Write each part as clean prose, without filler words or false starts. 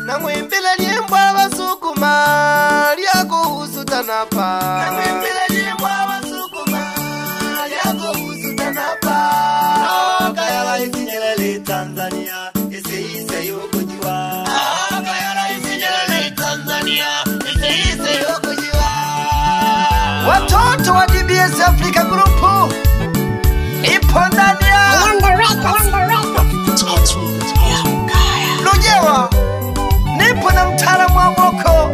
namwimbile nyimbo abasukuma lyakuhusu tanapa namwimbile nyimbo abasukuma lyakuhusu tanapa kayala isinyelele Tanzania ise yokujiwa kayala isinyelele Tanzania ise yokujiwa watoto wa DBS Africa Group ipo ndani ya Lujewa nipo na mtaalamu wa Boko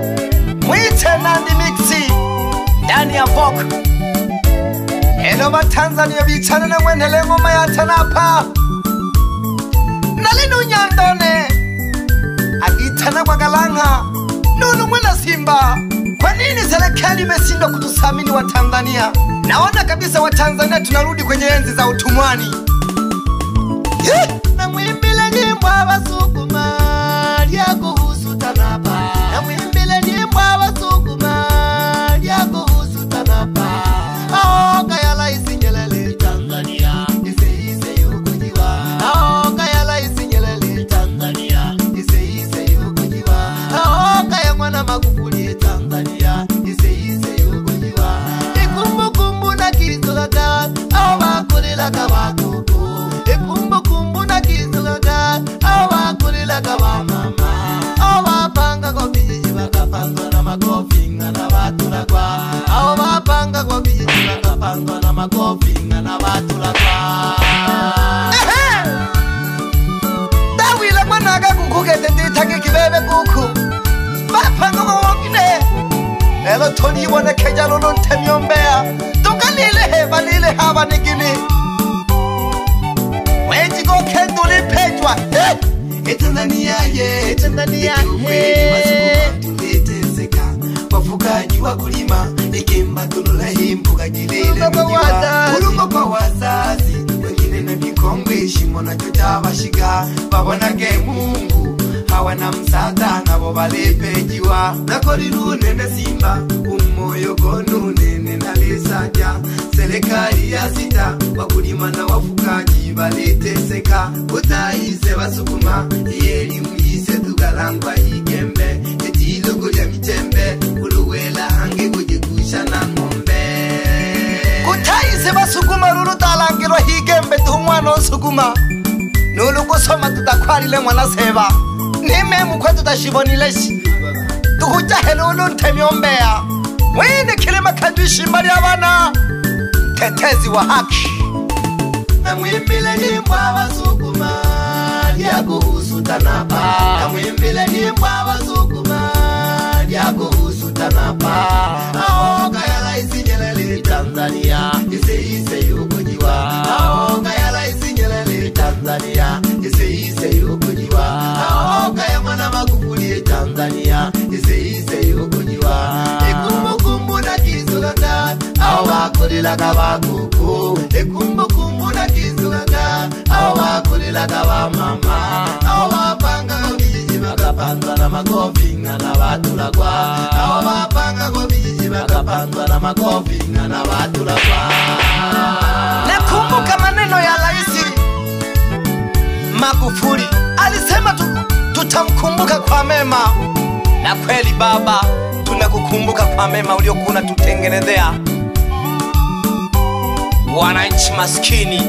mwite Nandi Mixi ndani ya Boko. Hello wa Tanzania bichana na mwenele ngoma ya tanapa nalinu nyandone agitana kwa galanga nunu mwena Simba. Kwa nini serikali imeshindwa kutusamini wa Tanzania? Naona kabisa wa Tanzania tunarudi kwenye enzi za utumwani. Namwimbile nyimbo abasukuma lyakuhusu tanapa namwimbile nyimbo abasukuma lyakuhusu tanapa kayala isinyelele Tanzania ise yokujiwa kayala isinyelele Tanzania ise yokujiwa kaya mwana Magufuli Tanzania ise yokujiwa ikumbukumbu na kizoga awakulila kabako ikumbukumbu na kizoga awakulila kabama awapanga kwa vijiji wakapangwa na makofinga na watulakwa awapanga kwa vijiji wakapangwa na makofinga na watulakwa dawila mwanaga kukukete nditake kibebe kuku bapanga kwa wakine lelo toni wane keja lolo ntemyombea tukalile heba lile haba nikini weji go kendo lipejwa Tanzania ye Tanzania he tuliteseka wafugaji wa kulima ikimba tunula himbuka jilele ulungo kwa wazazi wengine na vikongwe shimo na chocha washiga babonage Mungu hawana msaada nabo balepejiwa nakoliru nene Simba umoyo gonu nene nalisaja serikali ya sita wakulima na wafugaji baliteseka utaise basukuma elimu yise tugalangwa igembe etilogo lya mitembe uluwela hange kujikusha na ngombe utaise basukuma lulu talangirwa higembe tumwana osukuma nulugo soma tutakwalile mwana seba nime mukwe tutashibonileshi tukuja helulu ntemyombea mwene kilima kadwishimba lyabana tetezi wa haki namwimbile nyimbo abasukuma lyakuhusu tanapa namwimbile nyimbo abasukuma lyakuhusu tanapa kayala isinyelele Tanzania ise yokujiwa kayala isinyelele Tanzania ise yokujiwa kaya mwana Magufuli Tanzania ise yokujiwa ikumbukumbu na kizoga awakulila kabakuku ikumbukumbu na kizoga awakulila kabamama awapanga vijiji wakapangwa na makofinga na watulakwa awapanga vijiji wakapangwa na makofinga na watulakwa. Nakumbuka maneno ya Rais Magufuli alisema tutamkumbuka kwa mema, na kweli baba tunakukumbuka kwa mema uliokuwa tutengenezea wananchi maskini.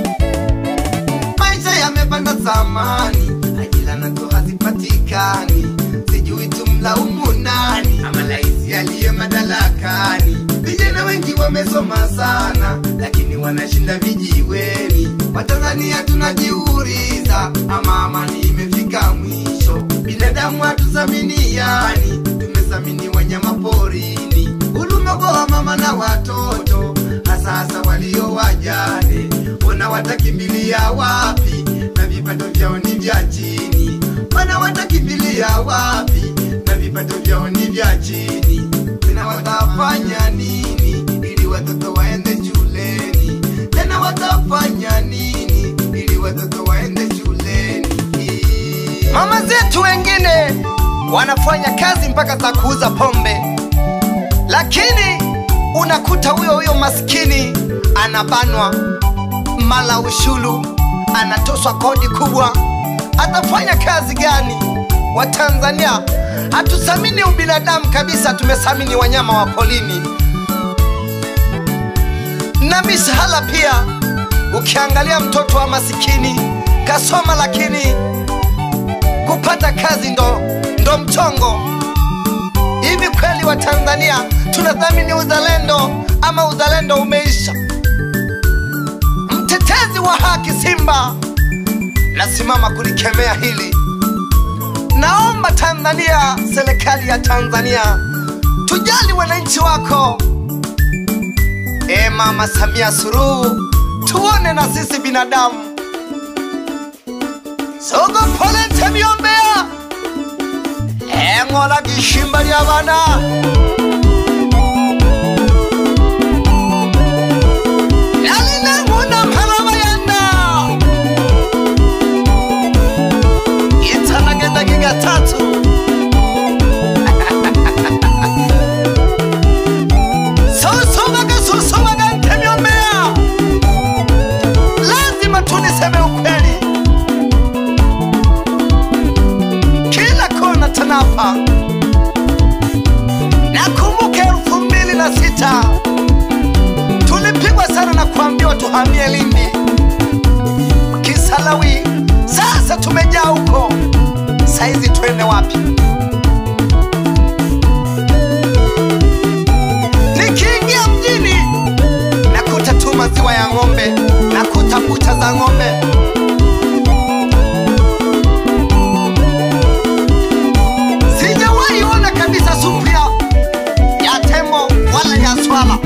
Maisha yamepanda zamani, ajira nazo hazipatikani, sijui tumlaumu nani ama rais aliye madarakani. Vijana wengi wamesoma sana lakini wanashinda vijiweni. Watanzania tunajiuliza ama amani imefika mwisho? Binadamu hatuthaminiani, tumethamini wanyama porini. Huruma kwa mama na watoto hasa walio wajane, wana watakimbilia wapi na vipato vyao ni vya chini? Wana watakimbilia wapi na vipato vyao ni vya chini? Tena watafanya nini ili watoto waende shuleni? Tena watafanya nini ili watoto waende shuleni? Mama zetu wengine wanafanya kazi mpaka za kuuza pombe, lakini unakuta huyo maskini anabanwa mala ushuru, anatoswa kodi kubwa. Atafanya kazi gani? wa Tanzania hatuthamini ubinadamu kabisa, tumethamini wanyama wa polini na mishahara pia. Ukiangalia mtoto wa masikini kasoma, lakini kupata kazi ndo mchongo. Hivi kweli wa Tanzania tunathamini uzalendo ama uzalendo umeisha? Mtetezi wa haki Simba nasimama kulikemea hili. Naomba Tanzania, serikali ya Tanzania, tujali wananchi wako. Mama Samia Suluhu, tuone na sisi binadamu. Sogo pole temiombea ngola gishimba lya bana yalina nguna mphalaba yanda itsanagenda gigatatu sosomaga ntemiombea. Lazima tuniseme ukweli, kila kona TANAPA. Nakumbuka 2006 tulipigwa sana na kuambiwa tuhamie Lindi, Kisarawe. Sasa tumejaa huko, saizi twende wapi? Nikiingia mjini nakuta tu maziwa ya ng'ombe, nakuta bucha za ng'ombe. Sijawahi ona kabisa supu ya tembo wala ya swala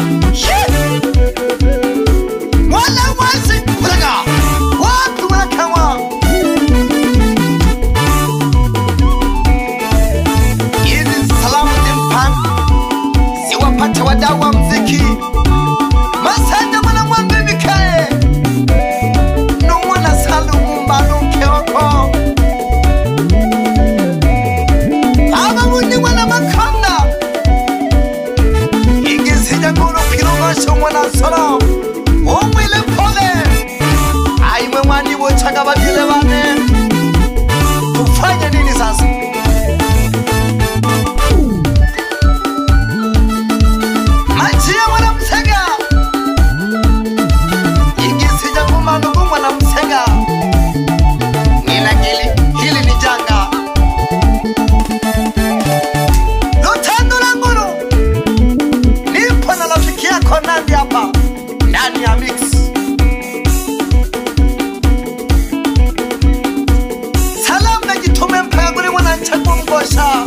wala wazi kulaga watu wakawa. Hizi salamu zimpan siwapate wadau wa mziki. Masanja mwana mwambe mikae numwana Salumu mbano keoko ababundi mwana Makonda igizija nguru kirungasho mwana Solo umwile pole aimwe mwani bochaga bagile bane. Tufanye nini sasa? Machia mwana Msega igizija ngumanu mwana Msega nilagili hili ni janga. Lutando la nguru nipo na rafiki yako Nandi hapa ndani ya mix. Salamu na jitume mpaguli mwana Nchagu Mgosha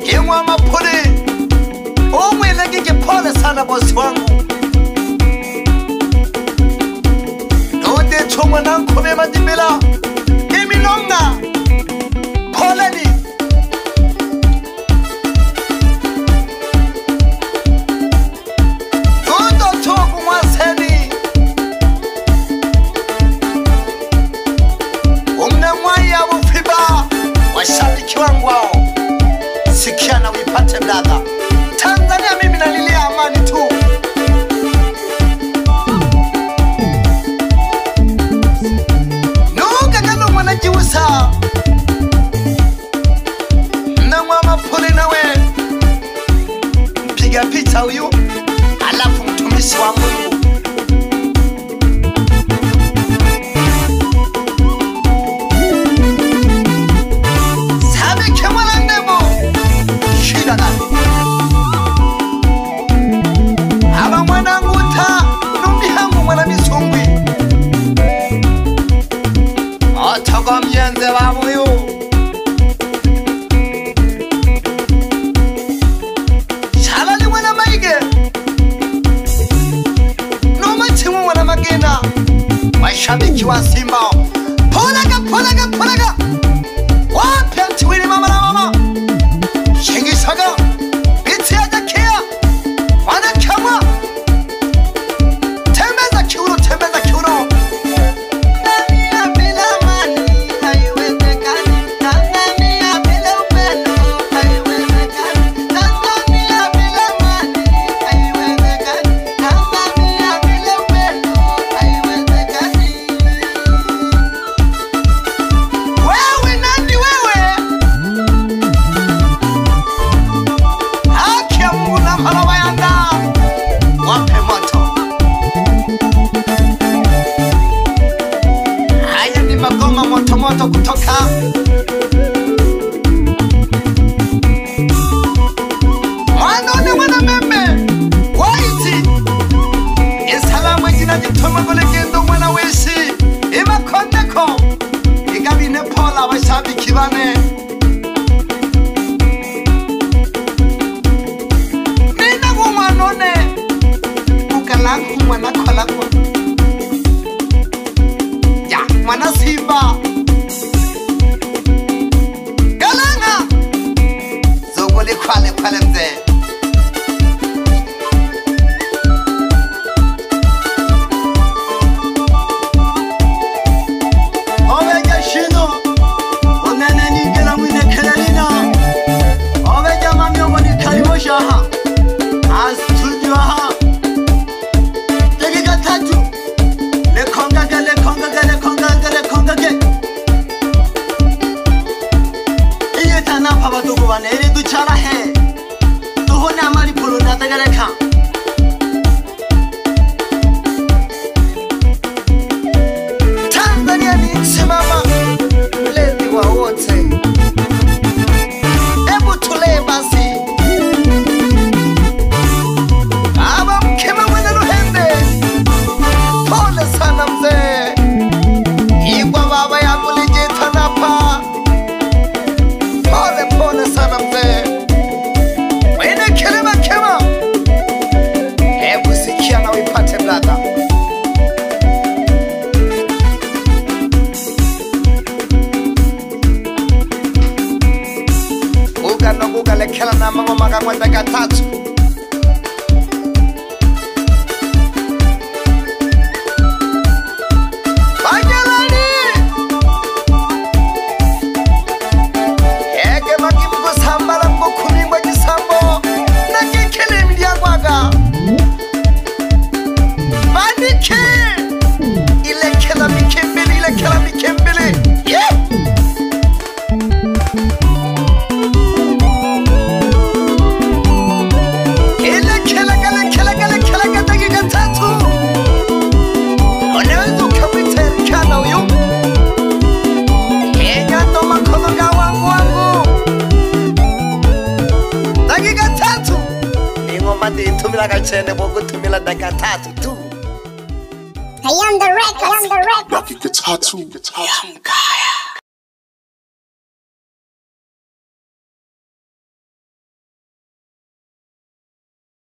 Kimwa Mapuri umwile gige. Pole sana bosi wangu Node chumwa na nkube majimila iminonga. Poleni. Tundo choku mwaseni umnemwaya bufiba washabiki wangu wao. Sikia na uipate brother. Tanzania mimi nalilia amani tu. Nugu Mwanone mwana meme waiti isalamu jina jitoma golegendo mwana weshi imakondeko igabine pola bashabiki bane mina ngumwanone ukalangu mwana kolako ya mwana simba galanga zogole kwale mze Tanzania ni nchi mama, mlezi wa wote. Hebu tulee basi. Baba Mkema mwenye Luhende, pole sana mzee. Igwa baba yangu lijita napa, pole sana mzee. Wene Kilima Kema, hebu sikia na uipate blada. Uga lekela na mama magangwa ndaka tatu. Bagelani ege makimugo sambala mbukumimbo jisambo nage kilimi lyagwaga bandike ilekela mikembele yeah. Tumila kachene bogo tumila dakika tatu tu. I am the record. Rocky Katatu.